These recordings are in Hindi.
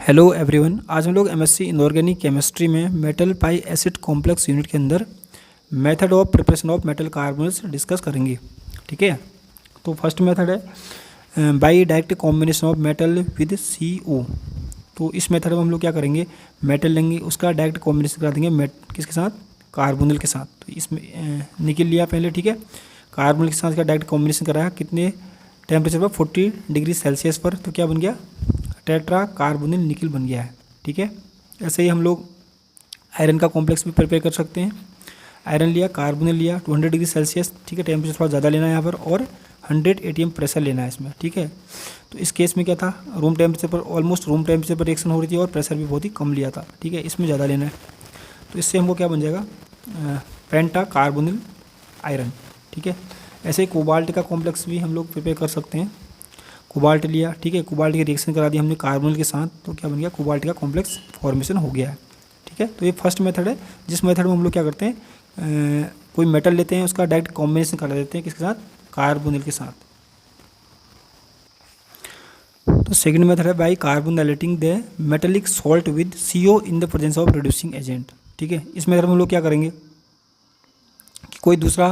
हेलो एवरीवन, आज हम लोग एमएससी इनऑर्गेनिक केमिस्ट्री में मेटल पाई एसिड कॉम्प्लेक्स यूनिट के अंदर method of preparation of metal carbonates discuss करेंगे। ठीक है, तो फर्स्ट मेथड है by direct combination of metal with CO। तो इस मेथड में हम लोग क्या करेंगे, मेटल लेंगे, उसका डायरेक्ट कॉम्बिनेशन करा देंगे किसके साथ, कार्बोनिल के साथ। तो इसमें निकल लिया पहले, ठीक है, कार्बोनिल के साथ इसका डायरेक्ट कॉम्बिनेशन कराया कितने टेम्परेचर पर, 40 डिग्री सेल्सियस पर। तो क्या बन गया, टेट्रा कार्बोनिल निकल बन गया है। ठीक है, ऐसे ही हम लोग आयरन का कॉम्प्लेक्स भी प्रिपेयर कर सकते हैं। आयरन लिया, कार्बोनिल लिया, 200 डिग्री सेल्सियस, ठीक है, टेम्परेचर थोड़ा ज़्यादा लेना है यहाँ पर, और 100 ATM प्रेशर लेना है इसमें। ठीक है, तो इस केस में क्या था, रूम टेम्परेचर पर, ऑलमोस्ट रूम टेम्परेचर पर रिएक्शन हो रही थी और प्रेशर भी बहुत ही कम लिया था। ठीक है, इसमें ज़्यादा लेना है, तो इससे हमको क्या बन जाएगा, पेंटा कार्बोनिल आयरन। ठीक है, ऐसे ही कोबाल्ट का कॉम्प्लेक्स भी हम लोग प्रिपेयर कर सकते हैं। कोबाल्ट लिया, ठीक है, कोबाल्ट की रिएक्शन करा दी हमने कार्बोनिल के साथ, तो क्या बन गया, कोबाल्ट का कॉम्प्लेक्स फॉर्मेशन हो गया है। ठीक है, तो ये फर्स्ट मेथड है, जिस मेथड में हम लोग क्या करते हैं, कोई मेटल लेते हैं, उसका डायरेक्ट कॉम्बिनेशन करा देते हैं किसके साथ, कार्बोनिल के साथ। तो सेकंड मेथड है by carbonylating the metallic salt with CO in the presence of reducing agent. ठीक है, इस मेथड में हम लोग क्या करेंगे कि कोई दूसरा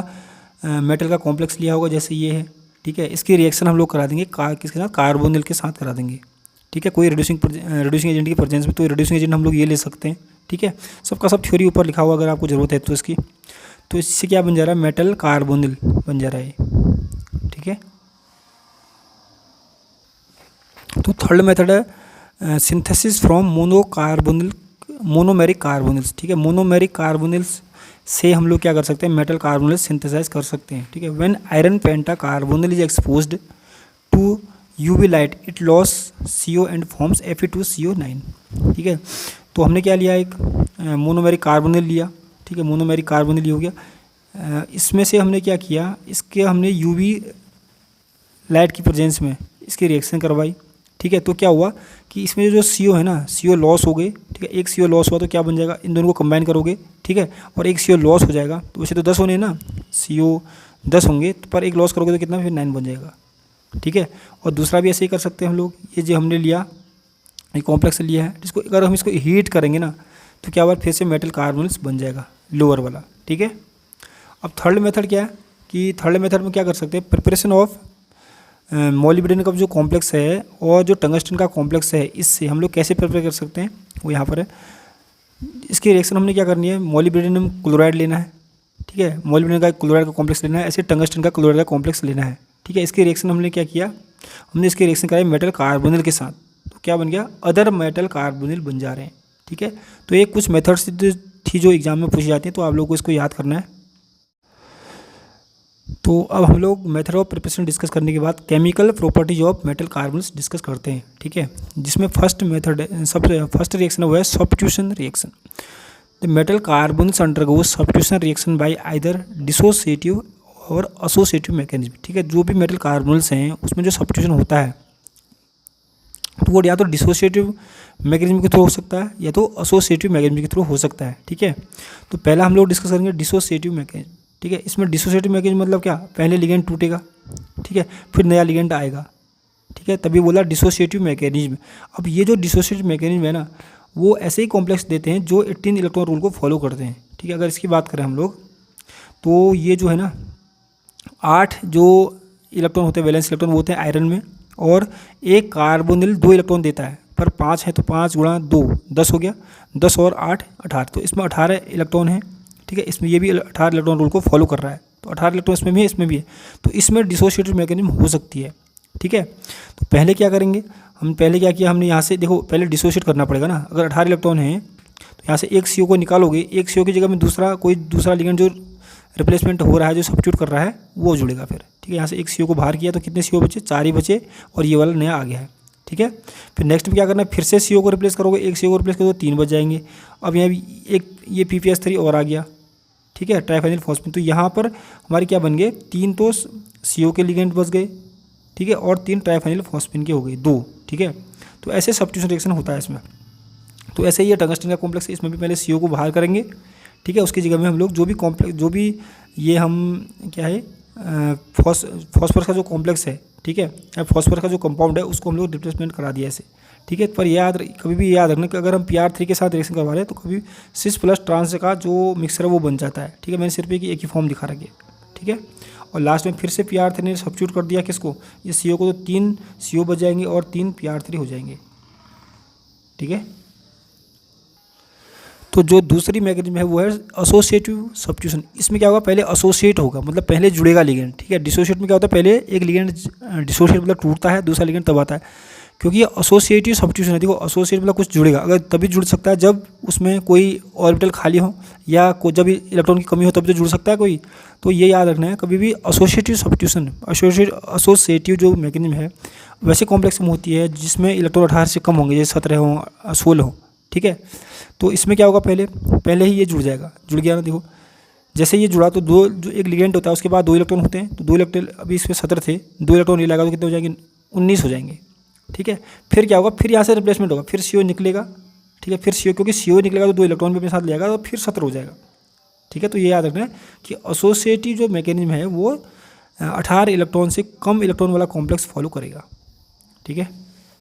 मेटल का कॉम्प्लेक्स लिया होगा, जैसे ये है, ठीक है, इसकी रिएक्शन हम लोग करा देंगे किसके साथ, कार्बोनिल के साथ करा देंगे। ठीक है, कोई रिड्यूसिंग एजेंट की प्रेजेंस में, तो रिड्यूसिंग एजेंट हम लोग ये ले सकते हैं। ठीक है, सबका सब थ्योरी ऊपर लिखा हुआ, अगर आपको ज़रूरत है तो इसकी। तो इससे क्या बन जा रहा है, मेटल कार्बोनिल बन जा रहा है। ठीक है, तो थर्ड मेथड है सिंथेसिस फ्रॉम मोनोमेरिक कार्बोनिल्स। ठीक है, मोनोमेरिक कार्बोनिल्स से हम लोग क्या कर सकते हैं, मेटल कार्बोनिल सिंथेसाइज कर सकते हैं। ठीक है, when iron pentacarbonyl is exposed to UV light it loses CO and forms Fe2CO9। ठीक है, तो हमने क्या लिया, एक मोनोमेरिक कार्बोनिल लिया। ठीक है, मोनोमेरिक कार्बोनिल हो गया, इसमें से हमने क्या किया, इसके हमने UV लाइट की प्रेजेंस में इसकी रिएक्शन करवाई। ठीक है, तो क्या हुआ कि इसमें जो CO है ना, CO लॉस हो गए। ठीक है, एक CO लॉस हुआ तो क्या बन जाएगा, इन दोनों को कंबाइन करोगे, ठीक है, और एक CO लॉस हो जाएगा, तो वैसे तो 10 होने ना, CO 10 होंगे, तो पर एक लॉस करोगे तो कितना, फिर 9 बन जाएगा। ठीक है, और दूसरा भी ऐसे ही कर सकते हैं हम लोग, ये जो हमने लिया, ये कॉम्प्लेक्स लिया है, जिसको अगर हम इसको हीट करेंगे ना, तो क्या हुआ, फिर से मेटल कार्बोनिल्स बन जाएगा, लोअर वाला। ठीक है, अब थर्ड मेथड क्या है कि थर्ड मेथड में क्या कर सकते हैं, प्रिपरेशन ऑफ मोलिब्डेनम का जो कॉम्प्लेक्स है और जो टंगस्टन का कॉम्प्लेक्स है, इससे हम लोग कैसे प्रिपेयर कर सकते हैं, वो यहाँ पर है। इसकी रिएक्शन हमने क्या करनी है, मोलिब्डेनम क्लोराइड लेना है। ठीक है, मोलिब्डेनम का क्लोराइड का कॉम्प्लेक्स लेना है, ऐसे टंगस्टन का क्लोराइड का कॉम्प्लेक्स लेना है। ठीक है, इसकी रिएक्शन हमने क्या किया, हमने इसकी रिएक्शन कराई मेटल कार्बोनिल के साथ, तो क्या बन गया, अदर मेटल कार्बोनिल बन जा रहे हैं। ठीक है, तो ये कुछ मेथड्स थी जो एग्जाम में पूछी जाती है, तो आप लोगों को इसको याद करना है। तो अब हम लोग मेथड ऑफ प्रिपरेशन डिस्कस करने के बाद chemical properties of metal carbonates discuss करते हैं। ठीक है, जिसमें फर्स्ट मेथड सबसे फर्स्ट रिएक्शन हुआ है substitution reaction. The metal carbonates undergo substitution reaction by either dissociative और एसोसिएटिव मैकेनिज्म। ठीक है, जो भी मेटल कार्बोनेट्स हैं उसमें जो सब्स्टिट्यूशन होता है, तो वो या तो डिसोसिएटिव मैकेनिज्म के थ्रू हो सकता है या तो एसोसिएटिव मैकेनिज्म के थ्रू हो सकता है। ठीक है, तो पहला हम लोग डिस्कस करेंगे डिसोसिएटिव मैकेनिज्म। ठीक है, इसमें डिसोसिएटिव मैकेनिज्म मतलब क्या, पहले लिगेंड टूटेगा, ठीक है, फिर नया लिगेंड आएगा। ठीक है, तभी बोला डिसोसिएटिव मैकेनिज्म। अब ये जो डिसोसिएटिव मैकेनिज्म है ना, वो ऐसे ही कॉम्प्लेक्स देते हैं जो 18 इलेक्ट्रॉन रूल को फॉलो करते हैं। ठीक है, अगर इसकी बात करें हम लोग, तो ये जो है ना, 8 जो इलेक्ट्रॉन होते हैं, वैलेंस इलेक्ट्रॉन, वो होते हैं आयरन में, और एक कार्बोनिल 2 इलेक्ट्रॉन देता है, पर 5 है तो 5 गुणा 2 10 हो गया, 10 और 8 18, तो इसमें 18 इलेक्ट्रॉन है। ठीक है, इसमें ये भी 18 इलेक्ट्रॉन रूल को फॉलो कर रहा है, तो 18 इलेक्ट्रॉन इसमें भी है, इसमें भी है, तो इसमें डिसोसिएटिव मैकेनिज्म हो सकती है। ठीक है, तो पहले क्या करेंगे हम, पहले क्या किया हमने, यहाँ से देखो पहले डिसोसिएट करना पड़ेगा ना। अगर 18 इलेक्ट्रॉन है तो यहाँ से एक CO को निकालोगे, एक CO की जगह में कोई दूसरा लिगेंड जो रिप्लेसमेंट हो रहा है, जो सब्स्टिट्यूट कर रहा है, वो जुड़ेगा फिर। ठीक है, यहाँ से एक CO को बाहर किया तो कितने CO बचे, 4 ही बचे, और ये वाला नया आ गया है। ठीक है, फिर नेक्स्ट में क्या करना है, फिर से CO को रिप्लेस करोगे, एक CO को रिप्लेस करोगे तो 3 बच जाएंगे। अब यहाँ एक ये PPS3 और आ गया। ठीक है, ट्राइफेनिल फॉस्फेट, तो यहाँ पर हमारे क्या बन गए, 3 तो CO के लिगेंड बच गए, ठीक है, और 3 ट्राइफेनिल फॉस्फेट के हो गए 2। ठीक है, तो ऐसे सब्स्टिट्यूशन रिएक्शन होता है इसमें। तो ऐसे ही ये टंगस्टन का कॉम्प्लेक्स है, इसमें भी पहले CO को बाहर करेंगे। ठीक है, उसकी जगह में हम लोग जो भी कॉम्प्लेक्स, जो भी ये हम क्या है, फॉस्फोरस का जो कॉम्प्लेक्स है, ठीक है, फॉस्फोरस का जो कंपाउंड है, उसको हम लोग रिप्लेसमेंट करा दिया ऐसे। ठीक है। पर कभी भी याद रखना कि अगर हम PR3 के साथ रिएक्शन करवा रहे हैं तो कभी सिस प्लस ट्रांस का जो मिक्सर है वो बन जाता है, ठीक है। मैंने सिर्फ एक ही फॉर्म दिखा रखी है, ठीक है। और लास्ट में फिर से PR3 ने सब्स्टिट्यूट कर दिया किसको, ये CO को, तो 3 CO बच जाएंगे और 3 PR3 हो जाएंगे, ठीक है। तो जो दूसरी मैकेनिज्म है वो है एसोसिएटिव सब्स्टिट्यूशन। इसमें क्या होगा, पहले एसोसिएट होगा, मतलब पहले जुड़ेगा लिगेंड, ठीक है। डिसोसिएट में क्या होता है, पहले एक लिगेंड डिसोसिएट मतलब टूटता है, दूसरा लिगेंड तब आता है, क्योंकि ये एसोसिएटिव सब्स्टिट्यूशन है। देखो एसोसिएट मतलब कुछ जुड़ेगा, अगर तभी जुड़ सकता है जब उसमें कोई ऑर्बिटल खाली हो या जब इलेक्ट्रॉन की कमी हो तब तो जुड़ सकता है कोई। तो ये याद रखना है, कभी भी एसोसिएटिव सब्स्टिट्यूशन, एसोसिएटिव जो मैकेनिज्म है वैसे कॉम्प्लेक्स में होती है जिसमें इलेक्ट्रॉन 18 से कम होंगे, जैसे 17 हो 16 हो, ठीक है। तो इसमें क्या होगा, पहले ही ये जुड़ जाएगा, जुड़ गया ना। देखो जैसे ये जुड़ा तो जो एक लिगेंड होता है उसके बाद 2 इलेक्ट्रॉन होते हैं, तो 2 इलेक्ट्रॉन, अभी इसमें 17 थे, 2 इलेक्ट्रॉन ये लगा तो कितने हो जाएंगे, 19 हो जाएंगे, ठीक है। फिर क्या होगा, फिर यहाँ से रिप्लेसमेंट होगा, फिर CO निकलेगा, ठीक है। फिर CO, क्योंकि CO निकलेगा तो 2 इलेक्ट्रॉन भी अपने साथ लेगा, तो फिर 17 हो जाएगा, ठीक है। तो ये याद रखना है कि एसोसिएटिव जो मैकेनिज्म है वो 18 इलेक्ट्रॉन से कम इलेक्ट्रॉन वाला कॉम्प्लेक्स फॉलो करेगा, ठीक है।